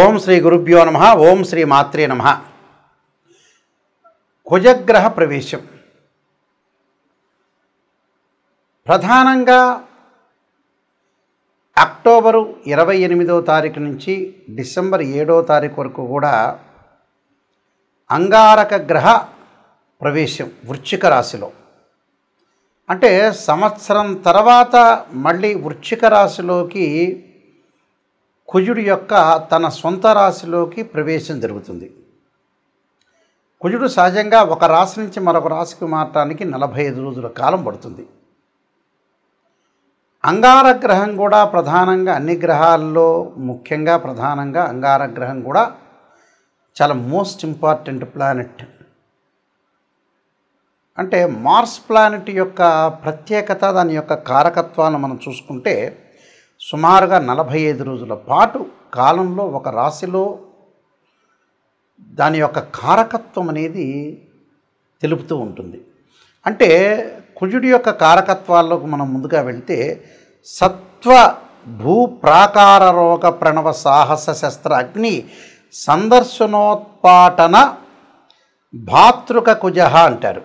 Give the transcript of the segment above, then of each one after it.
ఓం శ్రీ గురుభ్యో నమః. ఓం శ్రీ మాత్రే నమః. కుజగ్రహ ప్రవేశం ప్రధానంగా అక్టోబరు 28వ తారీఖు నుంచి డిసెంబర్ 7వ తారీఖు వరకు కూడా అంగారక గ్రహ ప్రవేశం వృశ్చిక రాశిలో. అంటే సంవత్సరం తర్వాత మళ్ళీ వృశ్చిక రాశిలోకి కుజుడు యొక్క తన సొంత రాశిలోకి ప్రవేశం జరుగుతుంది. కుజుడు సహజంగా ఒక రాశి నుంచి మరొక రాశికి మారటానికి 45 రోజుల కాలం పడుతుంది. అంగారగ్రహం కూడా ప్రధానంగా అన్ని గ్రహాల్లో ముఖ్యంగా ప్రధానంగా అంగారగ్రహం కూడా చాలా మోస్ట్ ఇంపార్టెంట్ ప్లానెట్. అంటే మార్స్ ప్లానెట్ యొక్క ప్రత్యేకత, దాని యొక్క కారకత్వాలను మనం చూసుకుంటే సుమారుగా 45 రోజుల పాటు కాలంలో ఒక రాశిలో దాని యొక్క కారకత్వం అనేది తెలుపుతూ ఉంటుంది. అంటే కుజుడి యొక్క కారకత్వాల్లోకి మనం ముందుగా వెళ్తే సత్వ భూ ప్రాకార రోగ ప్రణవ సాహస శస్త్ర అగ్ని సందర్శనోత్పాటన భాతృక కుజ అంటారు.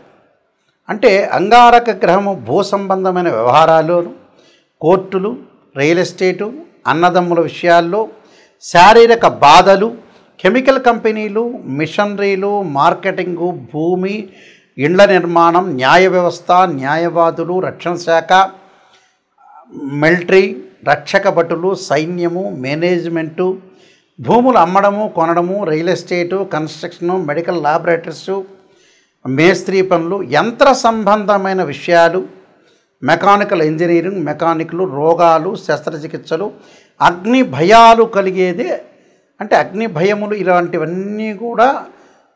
అంటే అంగారక గ్రహము భూ సంబంధమైన వ్యవహారాలు, కోర్టులు, రియల్ ఎస్టేటు, అన్నదమ్ముల విషయాల్లో, శారీరక బాధలు, కెమికల్ కంపెనీలు, మిషనరీలు, మార్కెటింగు, భూమి, ఇండ్ల నిర్మాణం, న్యాయ వ్యవస్థ, న్యాయవాదులు, రక్షణ శాఖ, మిలిటరీ, రక్షక భటులు, సైన్యము, మేనేజ్మెంటు, భూములు అమ్మడము కొనడము, రియల్ ఎస్టేటు, కన్స్ట్రక్షను, మెడికల్ ల్యాబొరేటరీసు, మేస్త్రీ పనులు, యంత్ర సంబంధమైన విషయాలు, మెకానికల్ ఇంజనీరింగ్, మెకానిక్లు, రోగాలు, శస్త్రచికిత్సలు, అగ్ని భయాలు కలిగేదే. అంటే అగ్ని భయములు ఇలాంటివన్నీ కూడా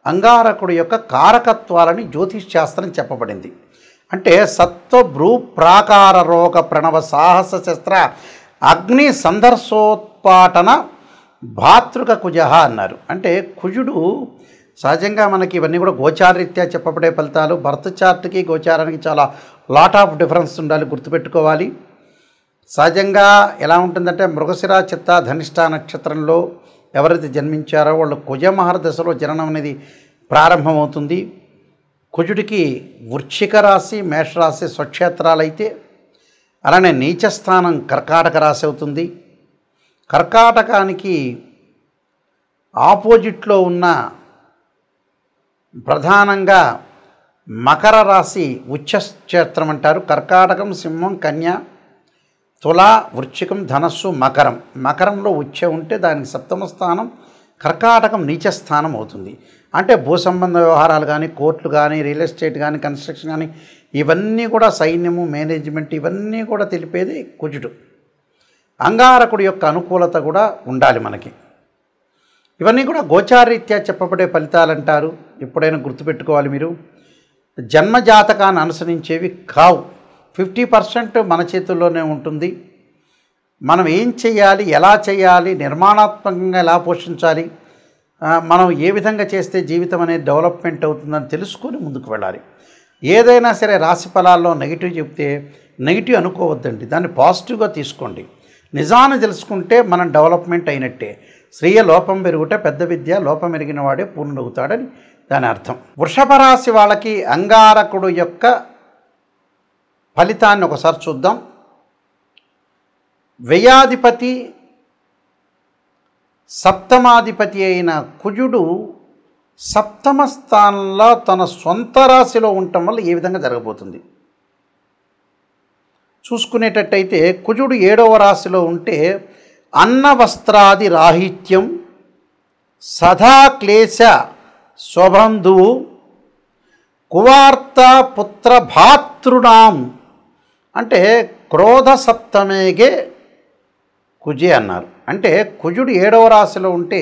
అంగారకుడు యొక్క కారకత్వాలని జ్యోతిష్ శాస్త్రం చెప్పబడింది. అంటే సత్వ భూ ప్రాకార రోగ ప్రణవ సాహస శస్త్ర అగ్ని సందర్శోత్పాటన భాతృక కుజ అన్నారు. అంటే కుజుడు సహజంగా మనకి ఇవన్నీ కూడా గోచారరీత్యా చెప్పబడే ఫలితాలు. బర్త్ చార్ట్కి గోచారానికి చాలా లాట్ ఆఫ్ డిఫరెన్స్ ఉండాలి, గుర్తుపెట్టుకోవాలి. సహజంగా ఎలా ఉంటుందంటే మృగశిర చిత్త ధనిష్ట నక్షత్రంలో ఎవరైతే జన్మించారో వాళ్ళు కుజమహర దశలో జననం అనేది ప్రారంభమవుతుంది. కుజుడికి వృశ్చిక రాశి, మేషరాశి స్వక్షేత్రాలైతే, అలానే నీచస్థానం కర్కాటక రాశి అవుతుంది. కర్కాటకానికి ఆపోజిట్లో ఉన్న ప్రధానంగా మకర రాశి ఉచ్చక్షేత్రం అంటారు. కర్కాటకం, సింహం, కన్య, తుల, వృశ్చికం, ధనస్సు, మకరం. మకరంలో ఉచ్చ ఉంటే దానికి సప్తమ స్థానం, కర్కాటకం నీచస్థానం అవుతుంది. అంటే భూ సంబంధ వ్యవహారాలు కానీ, కోర్టులు కానీ, రియల్ ఎస్టేట్ కానీ, కన్స్ట్రక్షన్ కానీ, ఇవన్నీ కూడా సైన్యము, మేనేజ్మెంట్, ఇవన్నీ కూడా తెలిపేది కుజుడు. అంగారకుడి యొక్క అనుకూలత కూడా ఉండాలి మనకి. ఇవన్నీ కూడా గోచారరీత్యా చెప్పబడే ఫలితాలు అంటారు. ఎప్పుడైనా గుర్తుపెట్టుకోవాలి మీరు. జన్మజాతకాన్ని అనుసరించేవి కావు. 50% మన చేతుల్లోనే ఉంటుంది. మనం ఏం చేయాలి, ఎలా చేయాలి, నిర్మాణాత్మకంగా ఎలా పోషించాలి, మనం ఏ విధంగా చేస్తే జీవితం అనేది డెవలప్మెంట్ అవుతుందని తెలుసుకొని ముందుకు వెళ్ళాలి. ఏదైనా సరే రాశి ఫలాల్లో నెగిటివ్ చెప్తే నెగిటివ్ అనుకోవద్దండి, దాన్ని పాజిటివ్గా తీసుకోండి. నిజాన్ని తెలుసుకుంటే మనం డెవలప్మెంట్ అయినట్టే. శ్రీయ లోపం పెరుగుట పెద్ద విద్య, లోపం ఎరిగిన వాడే పూర్ణుడవుతాడని దాని అర్థం. వృషభ రాశి వాళ్ళకి అంగారకుడు యొక్క ఫలితాన్ని ఒకసారి చూద్దాం. వ్యయాధిపతి, సప్తమాధిపతి అయిన కుజుడు సప్తమ స్థానంలో తన సొంత రాశిలో ఉండటం వల్ల ఏ విధంగా జరగబోతుంది చూసుకునేటట్టయితే, కుజుడు 7వ రాశిలో ఉంటే అన్న వస్త్రాది రాహిత్యం, సదా క్లేశ స్వబంధువు, కువార్త పుత్ర భాతృనాం. అంటే క్రోధ సప్తమేగే కుజే అన్నారు. అంటే కుజుడు 7వ రాశిలో ఉంటే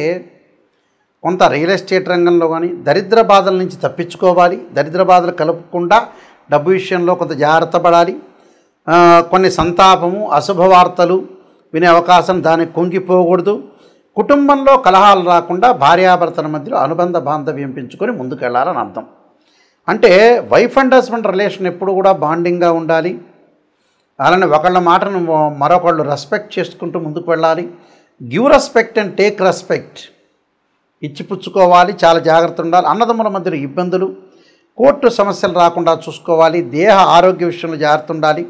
కొంత రియల్ ఎస్టేట్ రంగంలో కానీ దరిద్ర బాధల నుంచి తప్పించుకోవాలి. దరిద్ర బాధలు కలపకుండా డబ్బు విషయంలో కొంత జాగ్రత్త పడాలి. కొన్ని సంతాపము, అశుభవార్తలు వినే అవకాశం, దానికి కుంగిపోకూడదు. కుటుంబంలో కలహాలు రాకుండా భార్యాభర్తల మధ్యలో అనుబంధ బాంధవ్యం పెంచుకొని ముందుకు వెళ్ళాలని అర్థం. అంటే వైఫ్ అండ్ హస్బెండ్ రిలేషన్ ఎప్పుడు కూడా బాండింగ్గా ఉండాలి. అలానే ఒకళ్ళ మాటను మరొకళ్ళు రెస్పెక్ట్ చేసుకుంటూ ముందుకు వెళ్ళాలి. Give respect and take respect, ఇచ్చిపుచ్చుకోవాలి, చాలా జాగ్రత్త ఉండాలి. అన్నదమ్ముల మధ్యలో ఇబ్బందులు, కోర్టు సమస్యలు రాకుండా చూసుకోవాలి. దేహ ఆరోగ్య విషయంలో జాగ్రత్త ఉండాలి.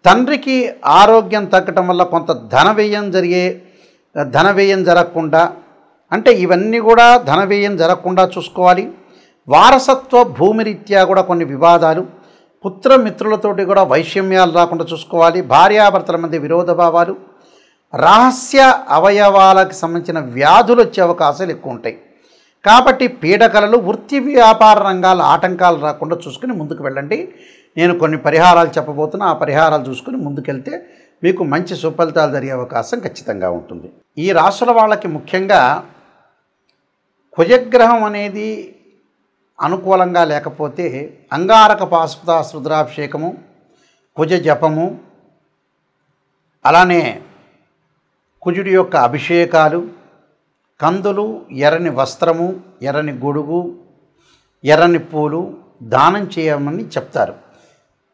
తండ్రికి ఆరోగ్యం తగ్గటం వల్ల కొంత ధన వ్యయం జరగకుండా, అంటే ఇవన్నీ కూడా ధన వ్యయం జరగకుండా చూసుకోవాలి. వారసత్వ భూమి రీత్యా కూడా కొన్ని వివాదాలు, పుత్రమిత్రులతోటి కూడా వైషమ్యాలు రాకుండా చూసుకోవాలి. భార్యాభర్తల మధ్య విరోధభావాలు, రహస్య అవయవాలకు సంబంధించిన వ్యాధులు వచ్చే అవకాశాలు ఎక్కువ ఉంటాయి. కాబట్టి పీడకలలు, వృత్తి వ్యాపార రంగాల ఆటంకాలు రాకుండా చూసుకుని ముందుకు వెళ్ళండి. నేను కొన్ని పరిహారాలు చెప్పబోతున్నా, ఆ పరిహారాలు చూసుకుని ముందుకెళ్తే మీకు మంచి సుఫలితాలు జరిగే అవకాశం ఖచ్చితంగా ఉంటుంది. ఈ రాశుల వాళ్ళకి ముఖ్యంగా కుజగ్రహం అనేది అనుకూలంగా లేకపోతే అంగారక పాశుపత రుద్రాభిషేకము, కుజ జపము, అలానే కుజుడి యొక్క అభిషేకాలు, కందులు, ఎర్రని వస్త్రము, ఎర్రని గొడుగు, ఎర్రని పూలు దానం చేయమని చెప్తారు.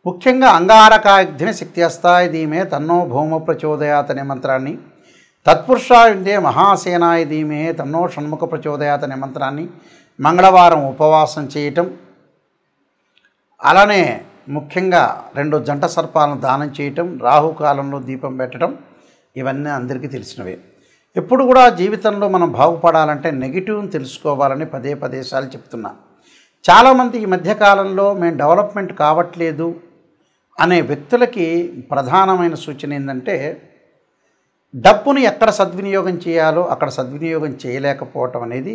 ముఖ్యంగా అంగారకాగ్ని శక్త్యస్తాయ ధీమే తన్నో భౌమ ప్రచోదయాత్ అనే మంత్రాన్ని, తత్పురుషాయుందే మహాసేనాయ ధీమే తన్నో షణ్ముఖ ప్రచోదయాత్ అనే మంత్రాన్ని మంగళవారం ఉపవాసం చేయటం, అలానే ముఖ్యంగా 2 జంట సర్పాలను దానం చేయటం, రాహుకాలంలో దీపం పెట్టడం, ఇవన్నీ అందరికీ తెలిసినవే. ఎప్పుడు కూడా జీవితంలో మనం బాగుపడాలంటే నెగిటివ్ని తెలుసుకోవాలని పదే సార్లు చెప్తున్నా. చాలామంది ఈ మధ్యకాలంలో మేము డెవలప్మెంట్ కావట్లేదు అనే వ్యక్తులకి ప్రధానమైన సూచన ఏంటంటే, డబ్బును ఎక్కడ సద్వినియోగం చేయాలో అక్కడ సద్వినియోగం చేయలేకపోవటం అనేది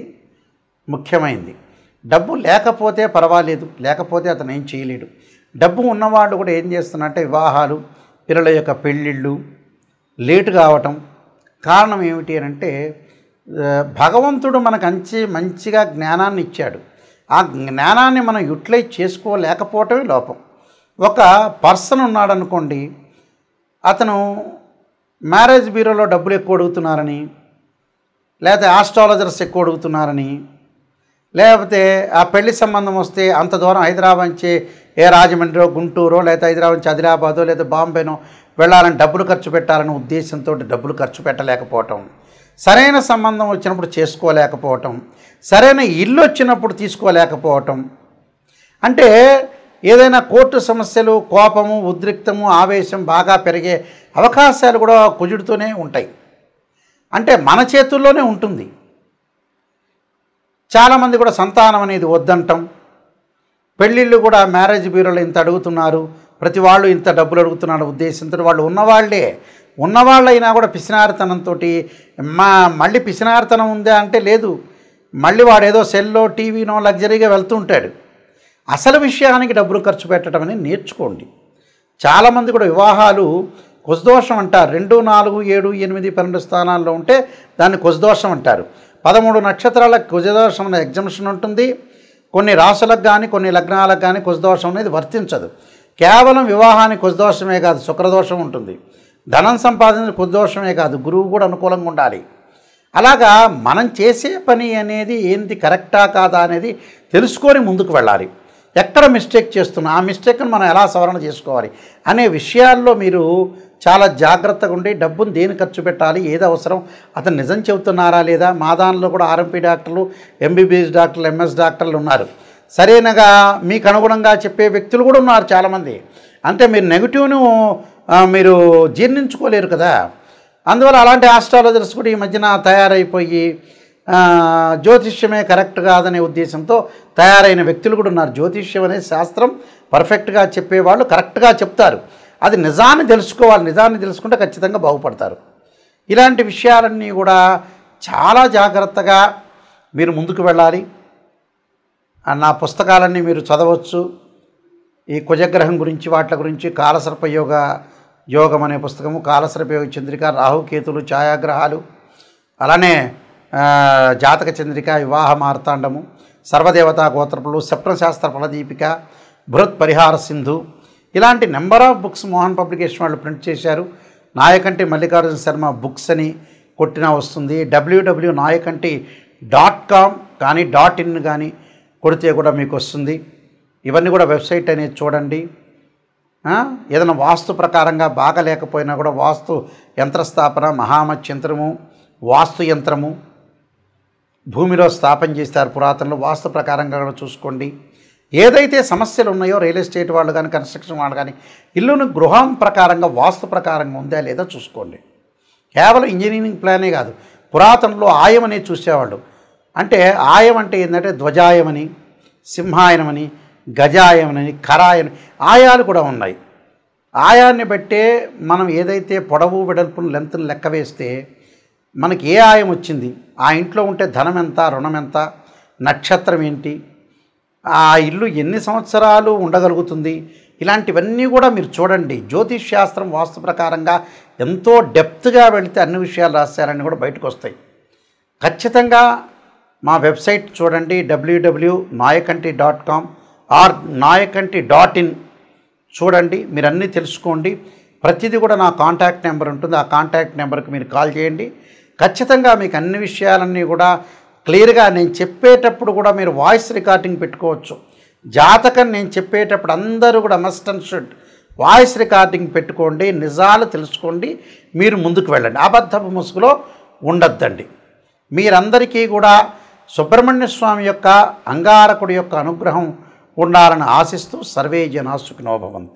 ముఖ్యమైనది. డబ్బు లేకపోతే పర్వాలేదు, లేకపోతే అతను ఏం చేయలేడు. డబ్బు ఉన్నవాడు కూడా ఏం చేస్తున్నారంటే వివాహాలు, పిల్లల యొక్క పెళ్ళిళ్ళు లేటు కావటం. కారణం ఏమిటి అని అంటే, భగవంతుడు మనకు మంచిగా జ్ఞానాన్ని ఇచ్చాడు. ఆ జ్ఞానాన్ని మనం యూటిలైజ్ చేసుకోలేకపోవటమే లోపం. ఒక పర్సన్ ఉన్నాడనుకోండి, అతను మ్యారేజ్ బ్యూరోలో డబ్బులు ఎక్కువ అడుగుతున్నారని, లేకపోతే ఆస్ట్రాలజర్స్ ఎక్కువ అడుగుతున్నారని, లేకపోతే ఆ పెళ్లి సంబంధం వస్తే అంత దూరం హైదరాబాద్ నుంచి రాజమండ్రో గుంటూరో లేకపోతే హైదరాబాద్ నుంచి ఆదిలాబాదో లేదా బాంబేనో వెళ్ళాలని డబ్బులు ఖర్చు పెట్టాలనే ఉద్దేశంతో డబ్బులు ఖర్చు పెట్టలేకపోవటం, సరైన సంబంధం వచ్చినప్పుడు చేసుకోలేకపోవటం, సరైన ఇల్లు వచ్చినప్పుడు తీసుకోలేకపోవటం, అంటే ఏదైనా కోర్టు సమస్యలు, కోపము, ఉద్రిక్తము, ఆవేశం బాగా పెరిగే అవకాశాలు కూడా కుజుడితోనే ఉంటాయి. అంటే మన చేతుల్లోనే ఉంటుంది. చాలామంది కూడా సంతానం అనేది వద్దంటాం. పెళ్ళిళ్ళు కూడా మ్యారేజ్ బ్యూరోలో ఇంత అడుగుతున్నారు, ప్రతి వాళ్ళు ఇంత డబ్బులు అడుగుతున్నారు ఉద్దేశంతో వాళ్ళు ఉన్నవాళ్ళైనా కూడా పిసినారితనంతో మళ్ళీ పిసినారితనం ఉందా అంటే లేదు, మళ్ళీ వాడు ఏదో సెల్లో టీవీనో లగ్జరీగా వెళ్తూ ఉంటాడు. అసలు విషయానికి డబ్బులు ఖర్చు పెట్టడం అనేది నేర్చుకోండి. చాలామంది కూడా వివాహాలు కుజదోషం అంటారు. 2, 4, 7, 8, 12 స్థానాల్లో ఉంటే దాన్ని కుజదోషం అంటారు. 13 నక్షత్రాలకు కుజదోషం అనే ఎగ్జంప్షన్ ఉంటుంది. కొన్ని రాశులకు కానీ కొన్ని లగ్నాలకు కానీ కుజదోషం అనేది వర్తించదు. కేవలం వివాహానికి కుజదోషమే కాదు, శుక్రదోషం ఉంటుంది. ధనం సంపాదించిన కుజదోషమే కాదు, గురువు కూడా అనుకూలంగా ఉండాలి. అలాగా మనం చేసే పని అనేది ఏంటి, కరెక్టా కాదా అనేది తెలుసుకొని ముందుకు వెళ్ళాలి. ఎక్కడ మిస్టేక్ చేస్తున్నా ఆ మిస్టేక్ను మనం ఎలా సవరణ చేసుకోవాలి అనే విషయాల్లో మీరు చాలా జాగ్రత్తగా ఉండి డబ్బును దేని ఖర్చు పెట్టాలి, ఏది అవసరం, అతను నిజం చెబుతున్నారా లేదా. మా దానిలో కూడా ఆర్ఎంపీ డాక్టర్లు, ఎంబీబీఎస్ డాక్టర్లు, ఎంఎస్ డాక్టర్లు ఉన్నారు. సరైనగా మీకు అనుగుణంగా చెప్పే వ్యక్తులు కూడా ఉన్నారు చాలామంది. అంటే మీరు నెగిటివ్ను మీరు జీర్ణించుకోలేరు కదా. అందువల్ల అలాంటి ఆస్ట్రాలజర్స్ కూడా ఈ మధ్యన తయారైపోయి జ్యోతిష్యమే కరెక్ట్ కాదనే ఉద్దేశంతో తయారైన వ్యక్తులు కూడా ఉన్నారు. జ్యోతిష్యం అనే శాస్త్రం పర్ఫెక్ట్గా చెప్పేవాళ్ళు కరెక్ట్గా చెప్తారు. అది నిజాన్ని తెలుసుకోవాలి. నిజాన్ని తెలుసుకుంటే ఖచ్చితంగా బాగుపడతారు. ఇలాంటి విషయాలన్నీ కూడా చాలా జాగ్రత్తగా మీరు ముందుకు వెళ్ళాలి. నా పుస్తకాలన్నీ మీరు చదవచ్చు. ఈ కుజగ్రహం గురించి వాటి గురించి కాలసర్ప యోగం అనే పుస్తకము, కాలసర్ప యోగ చంద్రిక, రాహుకేతులు, ఛాయాగ్రహాలు, అలానే జాతక చంద్రిక, వివాహ మార్తాండము, సర్వదేవతా గోత్రపులు, సప్తశాస్త్ర ఫలదీపిక, బృహత్ పరిహార సింధు, ఇలాంటి number of books Mohan publication వాళ్ళు ప్రింట్ చేశారు. నాయకంటి మల్లికార్జున శర్మ బుక్స్ అని కొట్టినా వస్తుంది. www.nayakanti.com కానీ .in కానీ కొడితే కూడా మీకు వస్తుంది. ఇవన్నీ కూడా వెబ్సైట్ అనేది చూడండి. ఏదైనా వాస్తు ప్రకారంగా బాగలేకపోయినా కూడా వాస్తు యంత్రస్థాపన, మహామత్యంత్రము, వాస్తు యంత్రము భూమిలో స్థాపన చేస్తారు పురాతనలో, వాస్తు ప్రకారంగా కూడా చూసుకోండి. ఏదైతే సమస్యలు ఉన్నాయో రియల్ ఎస్టేట్ వాళ్ళు కానీ కన్స్ట్రక్షన్ వాళ్ళు కానీ ఇల్లును గృహం ప్రకారంగా వాస్తు ప్రకారంగా ఉందా లేదా చూసుకోండి. కేవలం ఇంజనీరింగ్ ప్లానే కాదు, పురాతనలో ఆయం అనేది చూసేవాళ్ళు. అంటే ఆయం అంటే ఏంటంటే ధ్వజాయమని, సింహాయనమని, గజాయమని, ఖరాయని ఆయాలు కూడా ఉన్నాయి. ఆయాన్ని బట్టే మనం ఏదైతే పొడవు వెడల్పును లెంత్ను లెక్క వేస్తే మనకి ఏ ఆయం వచ్చింది, ఆ ఇంట్లో ఉంటే ధనం ఎంత, రుణం ఎంత, నక్షత్రం ఏంటి, ఆ ఇల్లు ఎన్ని సంవత్సరాలు ఉండగలుగుతుంది, ఇలాంటివన్నీ కూడా మీరు చూడండి. జ్యోతిష్ శాస్త్రం వాస్తు ప్రకారంగా ఎంతో డెప్త్గా వెళితే అన్ని విషయాలు రాశారని కూడా బయటకు వస్తాయి. ఖచ్చితంగా మా వెబ్సైట్ చూడండి, www.nayakanti.com ఆర్ nayakanti.in చూడండి. మీరు అన్నీ తెలుసుకోండి. ప్రతిదీ కూడా నా కాంటాక్ట్ నెంబర్ ఉంటుంది, ఆ కాంటాక్ట్ నెంబర్కి మీరు కాల్ చేయండి. ఖచ్చితంగా మీకు అన్ని విషయాలన్నీ కూడా క్లియర్గా నేను చెప్పేటప్పుడు కూడా మీరు వాయిస్ రికార్డింగ్ పెట్టుకోవచ్చు. జాతకం నేను చెప్పేటప్పుడు అందరూ కూడా must and should voice recording పెట్టుకోండి, నిజాలు తెలుసుకోండి, మీరు ముందుకు వెళ్ళండి. అబద్ధపు ముసుగులో ఉండొద్దండి. మీరందరికీ కూడా సుబ్రహ్మణ్య స్వామి యొక్క అంగారకుడి యొక్క అనుగ్రహం ఉండాలని ఆశిస్తూ సర్వే జనా సుఖినో భవంతు.